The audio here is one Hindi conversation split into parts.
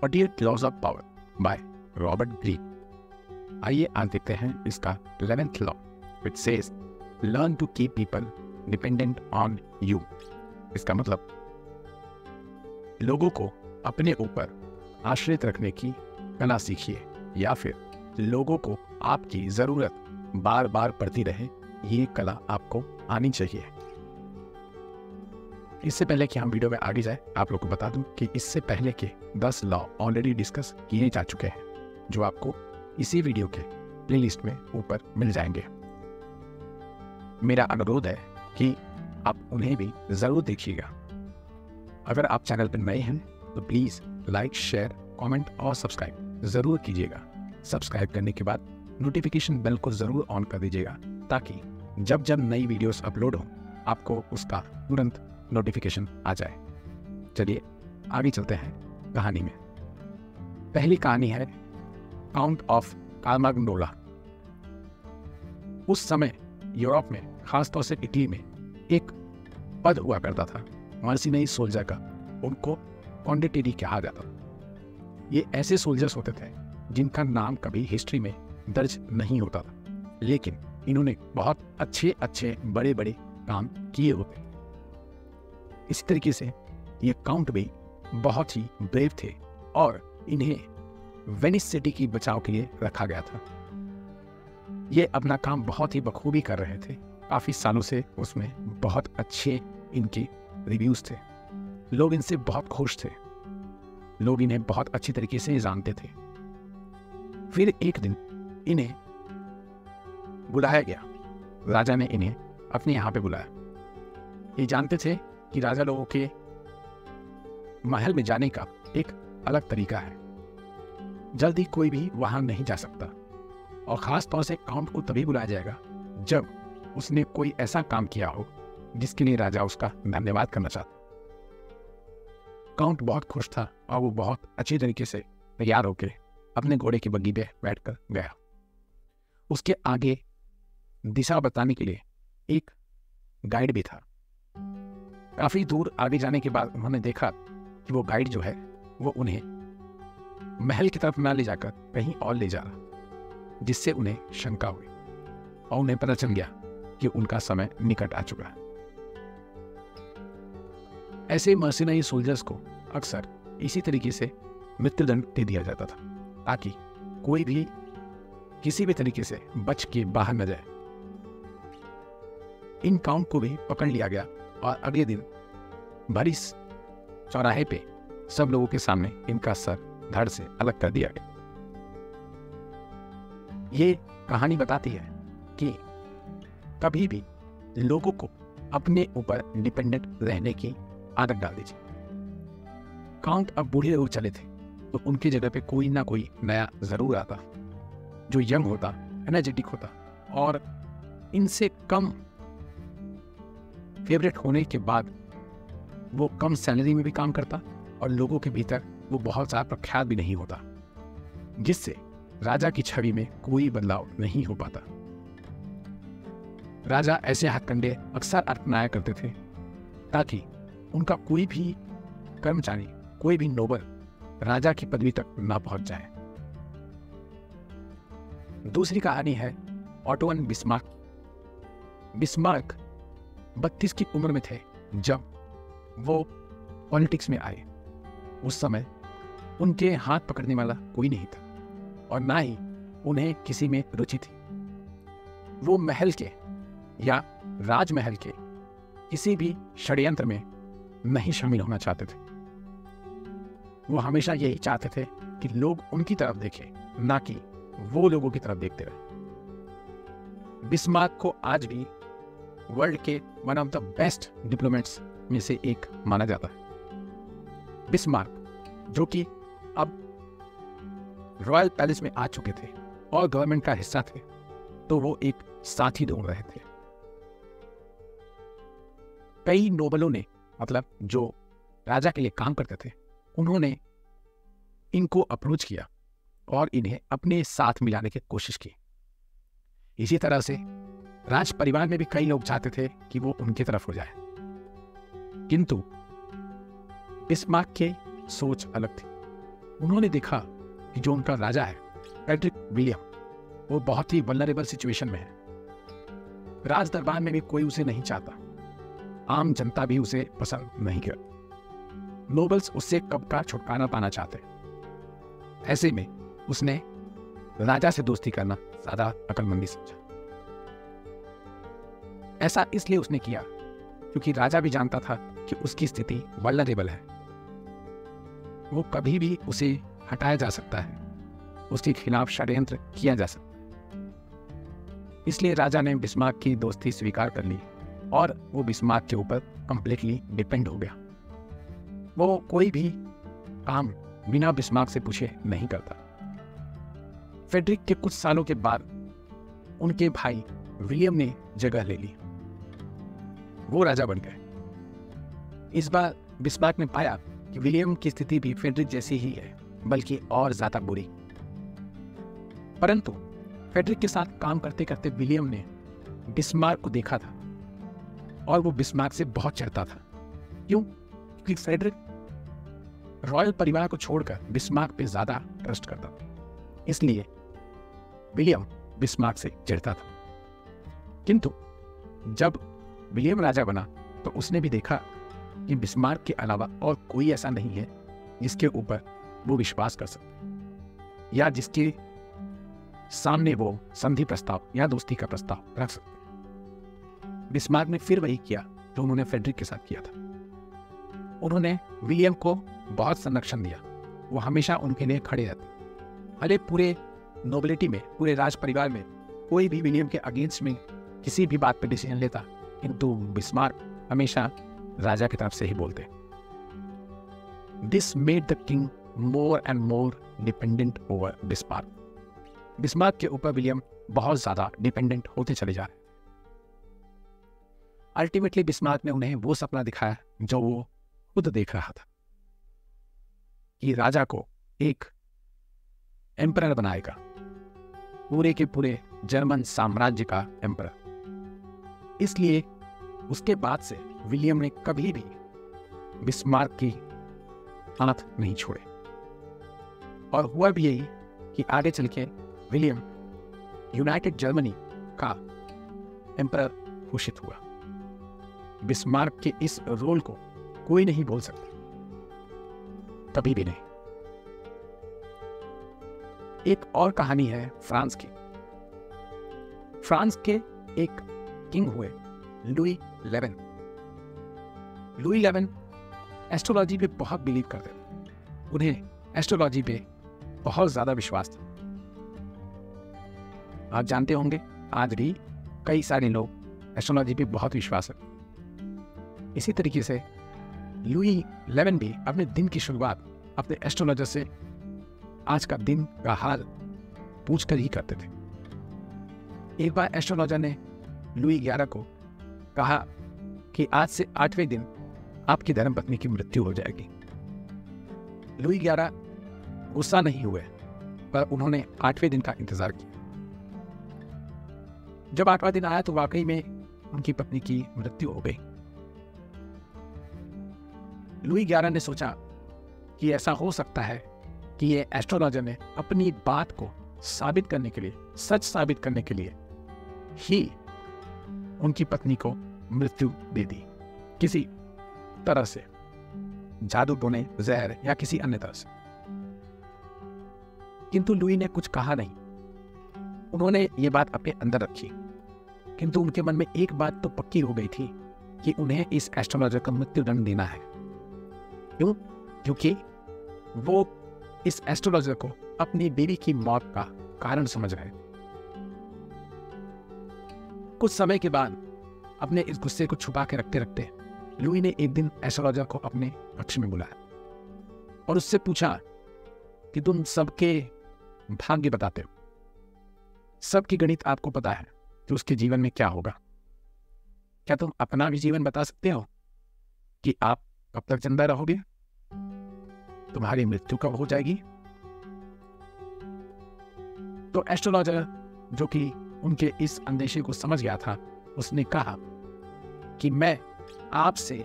48 laws of power by Robert Greene. आइए आज देखते हैं इसका 11th law, which says learn to keep people dependent on you। इसका मतलब लोगों को अपने ऊपर आश्रित रखने की कला सीखिए, या फिर लोगों को आपकी जरूरत बार बार पड़ती रहे, ये कला आपको आनी चाहिए। इससे पहले कि हम वीडियो में आगे जाए, आप लोग को बता दूं कि इससे पहले के 10 लॉ ऑलरेडी डिस्कस किए जा चुके हैं, जो आपको इसी वीडियो के प्लेलिस्ट में ऊपर मिल जाएंगे। मेरा अनुरोध है कि आप उन्हें भी जरूर देखिएगा। अगर आप चैनल पर नए हैं तो प्लीज लाइक, शेयर, कमेंट और सब्सक्राइब जरूर कीजिएगा। सब्सक्राइब करने के बाद नोटिफिकेशन बेल को जरूर ऑन कर दीजिएगा, ताकि जब जब नई वीडियोस अपलोड हो आपको उसका तुरंत नोटिफिकेशन आ जाए। चलिए आगे चलते हैं कहानी में। पहली कहानी है काउंट ऑफ कार्माग्नोला। उस समय यूरोप में, खासतौर से इटली में, एक पद हुआ करता था मर्सिनरी सोल्जर का। उनको कॉन्डेटेरी कहा जाता था। ये ऐसे सोल्जर्स होते थे जिनका नाम कभी हिस्ट्री में दर्ज नहीं होता था, लेकिन इन्होंने बहुत अच्छे अच्छे बड़े बड़े काम किए होते। इसी तरीके से ये काउंट भी बहुत ही ब्रेव थे और इन्हें वेनिस सिटी की बचाव के लिए रखा गया था। ये अपना काम बहुत ही बखूबी कर रहे थे। काफी सालों से उसमें बहुत अच्छे इनके रिव्यूज थे। लोग इनसे बहुत खुश थे। लोग इन्हें बहुत अच्छी तरीके से जानते थे। फिर एक दिन इन्हें बुलाया गया। राजा ने इन्हें अपने यहां पे बुलाया। ये जानते थे कि राजा लोगों के महल में जाने का एक अलग तरीका है। जल्दी कोई भी वहां नहीं जा सकता, और खास तौर से काउंट को तभी बुलाया जाएगा जब उसने कोई ऐसा काम किया हो जिसके लिए राजा उसका धन्यवाद करना चाहता। काउंट बहुत खुश था और वो बहुत अच्छी तरीके से तैयार होकर अपने घोड़े की बग्गी पे बैठकर गया। उसके आगे दिशा बताने के लिए एक गाइड भी था। काफी दूर आगे जाने के बाद उन्होंने देखा कि वो गाइड जो है वो उन्हें महल की तरफ ना ले जाकर कहीं और ले जा रहा, जिससे उन्हें शंका हुई और उन्हें पता चल गया कि उनका समय निकट आ चुका है। ऐसे मर्सिनरी सोल्जर्स को अक्सर इसी तरीके से मृत्युदंड दे दिया जाता था, ताकि कोई भी किसी भी तरीके से बच के बाहर न जाए। इन काउंट को भी पकड़ लिया गया और अगले दिन भरी चौराहे पे सब लोगों के सामने इनका सर धड़ से अलग कर दिया गया। ये कहानी बताती है कि कभी भी लोगों को अपने ऊपर डिपेंडेंट रहने की आदत डाल दीजिए। काउंट अब बूढ़े हो चले थे, तो उनकी जगह पे कोई ना कोई नया जरूर आता, जो यंग होता, एनर्जेटिक होता और इनसे कम फेवरेट होने के बाद वो कम सैलरी में भी काम करता और लोगों के भीतर वो बहुत ज़्यादा प्रख्यात भी नहीं होता, जिससे राजा की छवि में कोई बदलाव नहीं हो पाता। राजा ऐसे हथकंडे अक्सर अपनाया करते थे ताकि उनका कोई भी कर्मचारी, कोई भी नोबल राजा की पदवी तक ना पहुंच जाए। दूसरी कहानी है ऑटोवन बिस्मार्क। बिस्मार्क 32 की उम्र में थे जब वो पॉलिटिक्स में आए। उस समय उनके हाथ पकड़ने वाला कोई नहीं था और ना ही उन्हें किसी में रुचि थी। वो महल के या राजमहल के किसी भी षड्यंत्र में नहीं शामिल होना चाहते थे। वो हमेशा यही चाहते थे कि लोग उनकी तरफ देखें, ना कि वो लोगों की तरफ देखते रहे। बिस्मार्क को आज भी वर्ल्ड के one of the best diplomats में से एक माना जाता है। बिस्मार्क, जो कि अब रॉयल पैलेस में आ चुके थे और गवर्नमेंट का हिस्सा थे, तो वो एक साथी ढूंढ रहे थे। कई नोबलों ने, मतलब जो राजा के लिए काम करते थे, उन्होंने इनको अप्रोच किया और इन्हें अपने साथ मिलाने की कोशिश की। इसी तरह से राज परिवार में भी कई लोग चाहते थे कि वो उनकी तरफ हो जाए, किंतु बिस्मार्क की सोच अलग थी। उन्होंने देखा कि जो उनका राजा है फ्रेडरिक विलियम, वो बहुत ही वल्नरेबल सिचुएशन में है। राज दरबार में भी कोई उसे नहीं चाहता, आम जनता भी उसे पसंद नहीं करती, नोबल्स उससे कब का छुटकारा पाना चाहते। ऐसे में उसने राजा से दोस्ती करना ज्यादा अक्लमंदी समझा। ऐसा इसलिए उसने किया क्योंकि राजा भी जानता था कि उसकी स्थिति वल्नरेबल है, वो कभी भी उसे हटाया जा सकता है, उसके खिलाफ षड्यंत्र किया जा सकता है। इसलिए राजा ने बिस्मार्क की दोस्ती स्वीकार कर ली और वो बिस्मार्क के ऊपर कंप्लीटली डिपेंड हो गया। वो कोई भी काम बिना बिस्मार्क से पूछे नहीं करता। फ्रेडरिक के कुछ सालों के बाद उनके भाई विलियम ने जगह ले ली, वो राजा बन गए। इस बार बिस्मार्क ने पाया कि विलियम की स्थिति भी फ्रेडरिक जैसी ही है, बल्कि और ज्यादा बुरी। परंतु फ्रेडरिक के साथ काम करते करते विलियम ने बिस्मार्क को देखा था और वो बिस्मार्क से बहुत चिढ़ता था। क्यों? क्योंकि फ्रेडरिक रॉयल परिवार को छोड़कर बिस्मार्क पे ज्यादा ट्रस्ट करता था, इसलिए विलियम बिस्मार्क से चिढ़ता था। किंतु जब विलियम राजा बना तो उसने भी देखा कि बिस्मार्क के अलावा और कोई ऐसा नहीं है जिसके ऊपर वो विश्वास कर सकते या जिसके सामने वो संधि प्रस्ताव या दोस्ती का प्रस्ताव रख सकते। बिस्मार्क ने फिर वही किया जो उन्होंने फ्रेडरिक के साथ किया था। उन्होंने विलियम को बहुत संरक्षण दिया, वो हमेशा उनके लिए खड़े रहते। अरे पूरे नोबिलिटी में, पूरे राज परिवार में कोई भी विलियम के अगेंस्ट में किसी भी बात पर डिसीजन लेता, किंतु बिस्मार्क हमेशा राजा की तरफ से ही बोलते। This made the king more and more dependent over Bismarck. Bismarck के ऊपर विलियम बहुत ज्यादा डिपेंडेंट होते चले जा रहे। अल्टीमेटली बिस्मार्क ने उन्हें वो सपना दिखाया जो वो खुद देख रहा था कि राजा को एक एम्परर बनाएगा, पूरे के पूरे जर्मन साम्राज्य का एम्परर। इसलिए उसके बाद से विलियम ने कभी भी बिस्मार्क की हाथ नहीं छोड़े और हुआ भी यही कि आगे चल के विलियम यूनाइटेड जर्मनी का एम्परर घोषित हुआ। बिस्मार्क के इस रोल को कोई नहीं भूल सकता, कभी भी नहीं। एक और कहानी है फ्रांस की। फ्रांस के एक किंग हुए लुई 11। लुई 11 एस्ट्रोलॉजी पे बहुत बिलीव करते थे, उन्हें एस्ट्रोलॉजी पे बहुत ज्यादा विश्वास था। आप जानते होंगे आज भी कई सारे लोग एस्ट्रोलॉजी पे बहुत विश्वास है। इसी तरीके से लुई 11 भी अपने दिन की शुरुआत अपने एस्ट्रोलॉजर से आज का दिन का हाल पूछकर ही करते थे। एक बार एस्ट्रोलॉजर ने लुई 11 को कहा कि आज से 8वें दिन आपकी धर्मपत्नी की मृत्यु हो जाएगी। लुई 11 गुस्सा नहीं हुए, पर उन्होंने 8वें दिन का इंतजार किया। जब 8वां दिन आया तो वाकई में उनकी पत्नी की मृत्यु हो गई। लुई 11 ने सोचा कि ऐसा हो सकता है कि ये एस्ट्रोलॉजर ने अपनी बात को साबित करने के लिए, सच साबित करने के लिए ही उनकी पत्नी को मृत्यु दे दी, किसी तरह से, जादू टोने, जहर या किसी अन्य तरह से। किंतु लुई ने कुछ कहा नहीं, उन्होंने ये बात अपने अंदर रखी। किंतु उनके मन में एक बात तो पक्की हो गई थी कि उन्हें इस एस्ट्रोलॉजर का मृत्युदंड देना है। क्यों? क्योंकि वो इस एस्ट्रोलॉजर को अपनी बीवी की मौत का कारण समझ रहे थे। कुछ समय के बाद अपने इस गुस्से को छुपा के रखते रखते लुई ने एक दिन एस्ट्रोलॉजर को अपने कक्ष में बुलाया और उससे पूछा कि तुम सबके भाग्य बताते हो, सबकी गणित आपको पता है कि उसके जीवन में क्या होगा, क्या तुम अपना भी जीवन बता सकते हो कि आप कब तक जिंदा रहोगे, तुम्हारी मृत्यु कब हो जाएगी? तो एस्ट्रोलॉजर, जो कि उनके इस अंदेशे को समझ गया था, उसने कहा कि मैं आपसे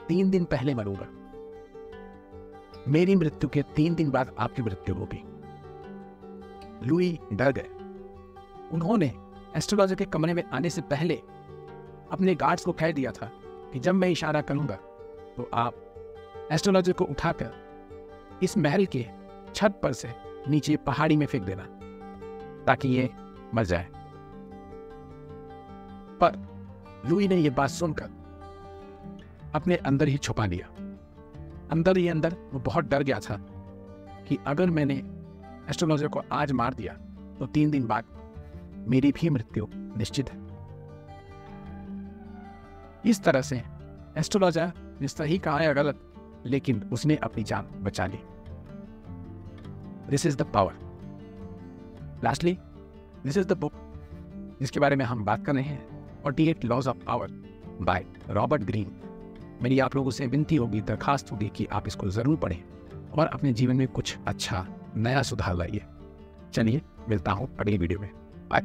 3 दिन पहले मरूंगा। मेरी मृत्यु के 3 दिन बाद आपकी मृत्यु होगी। लुई डर गए। उन्होंने एस्ट्रोलॉजर के कमरे में आने से पहले अपने गार्ड्स को कह दिया था कि जब मैं इशारा करूंगा तो आप एस्ट्रोलॉजर को उठाकर इस महल के छत पर से नीचे पहाड़ी में फेंक देना ताकि ये मर जाए। पर लुई ने यह बात सुनकर अपने अंदर ही छुपा लिया। अंदर ही अंदर वो बहुत डर गया था कि अगर मैंने एस्ट्रोलॉजर को आज मार दिया तो 3 दिन बाद मेरी भी मृत्यु निश्चित है। इस तरह से एस्ट्रोलॉजर ने सही कहा या गलत, लेकिन उसने अपनी जान बचा ली। This is the power. Lastly, this is the book जिसके बारे में हम बात कर रहे हैं, 48 laws of power by Robert Greene. मेरी आप लोगों से विनती होगी, दरखास्त होगी कि आप इसको जरूर पढ़ें और अपने जीवन में कुछ अच्छा नया सुधार लाइए। चलिए, मिलता हूं अगली वीडियो में। बाय।